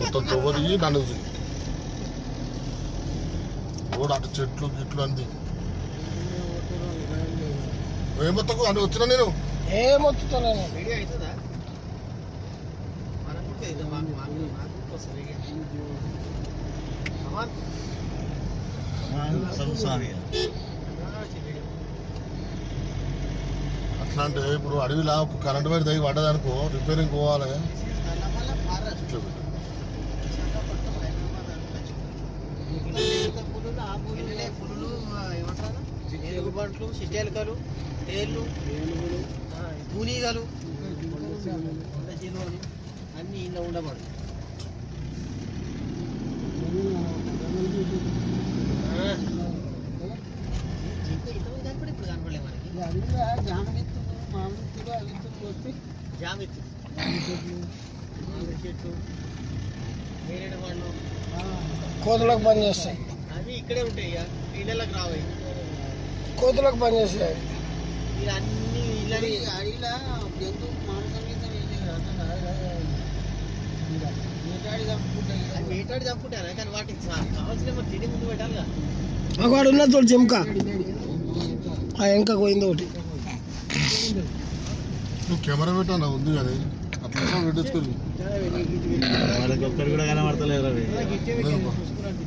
మొత్తం తవ్వది నన్ను రోడ్ అటు చెట్లు గిట్లు అంది ఏమొత్తకు అని వచ్చినా నేను ఏమొత్తుతాను అట్లా అంటే ఇప్పుడు అడవిలా కరెంట్ వైర్ దగ్గర పడ్డదనుకో రిపేరింగ్ పోవాలి ఎలుగుబంట్లు చిట్టెలకలు తేళ్ళు తూనీగలు అన్నీ ఇలా ఉండబడు ఇప్పుడు కనపడలే మనకి జామిత్తు మామిడి చెట్టు నేరేడు పండ్లు కోతులకు పని చేస్తాయి అవి ఇక్కడే ఉంటాయి ఇక ఇళ్ళకి రావు కోతులకు పని చేస్తాయి ఇలా అన్ని ఇళ్ళని అడిగిలా జంతువు మాంసం వేటాడి చంపుకుంటారా కానీ వాటికి కావాల్సిన మరి తిండి ముందు పెట్టాలిగా వాడు ఉన్న తోడు చెంక ఆ వెంక పోయింది ఒకటి నువ్వు కెమెరా పెట్టాను ఉంది కదా అట్లా పెట్టేసుకొని వాళ్ళకి ఒక్కరు కూడా కనబడతలేదు అవి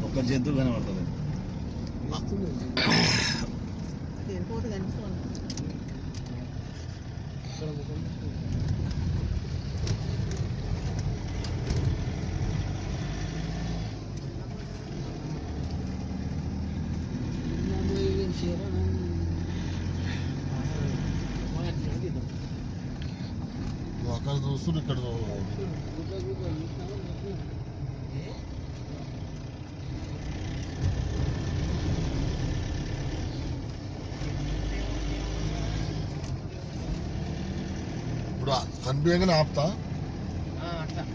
ఒక్క జంతువు కనబడతలేదు అక్కడ చూస్తున్నా ఇక్కడ ఇప్పుడు కనిపించగానే ఆపుతా అట్లా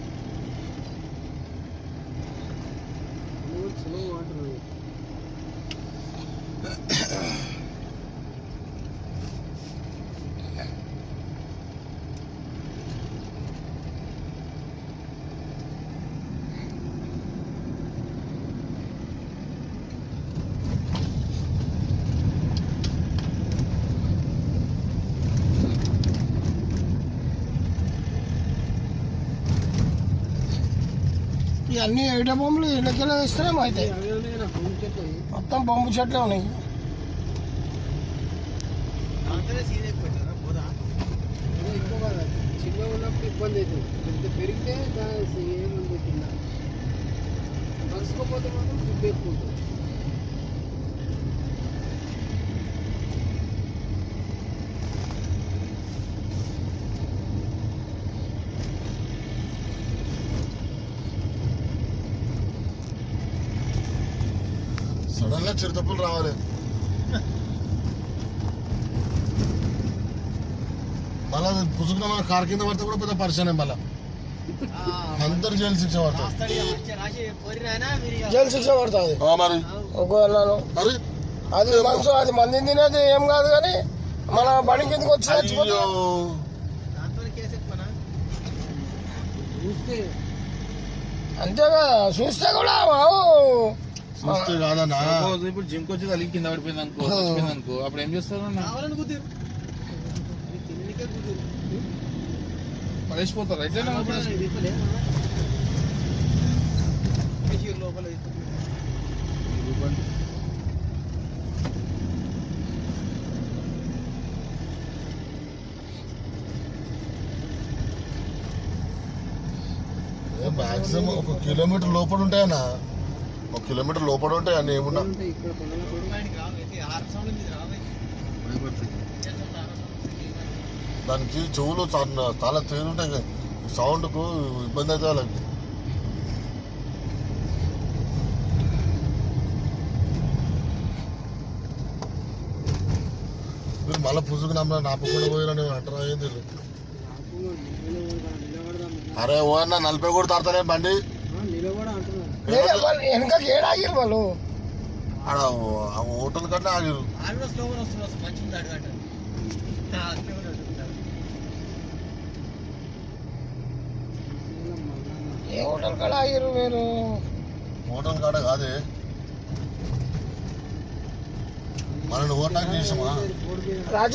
ఇవన్నీ ఏట బొమ్మలు ఇళ్ళకెళ్ళ వేస్తేనే అయితే మొత్తం బొమ్మ చెట్లే ఉన్నాయి చిన్న ఉన్నప్పుడు ఇబ్బంది అవుతుంది పెద్ద పెరిగితే ఏముంది కింద మరుసుకోపోతే మాత్రం దుబ్బు ఎక్కువ ఉంటుంది సడన్ గా చిరుతప్పులు రావాలి మళ్ళా పుసుకున్న మన కారు కింద పడితే కూడా పెద్ద పరిచయం మళ్ళా అందరు జైలు శిక్ష పడతారు జైలు శిక్ష పడుతుంది మరి మరి అది మనసు అది మంది తినేది ఏం కాదు కానీ మన బడి కిందకి వచ్చి అంతేగా చూస్తే కూడా చూస్తే కాదన్నా ఇప్పుడు జిమ్ వచ్చి తల్లి కింద పడిపోయింది అనుకో అప్పుడు ఏం చేస్తారు పడేసిపోతారు అయితే లోపల మాక్సిమం 1 కిలోమీటర్ లోపల ఉంటాయన్నా 1 కిలోమీటర్ లోపల ఉంటాయి అన్నీ ఏమున్నా దానికి చెవులు చాలా తేలుంటాయి సౌండ్కు ఇబ్బంది అయితే వాళ్ళకి మీరు మళ్ళీ పుసుకు నాపకుండా పోయారని అంటారా ఏం తెలియదు అరే ఓ అన్న 40 కూడా తాడతానే బండి వెనక ఏడాగిరు వాళ్ళు ఆడ హోటల్ కంటే ఆగిరు హోటల్ కాడ ఆగిర్రు మీరు. హోటల్ కాడ కాదే, మనల్ని ఓటాక్ చేసామా రాజు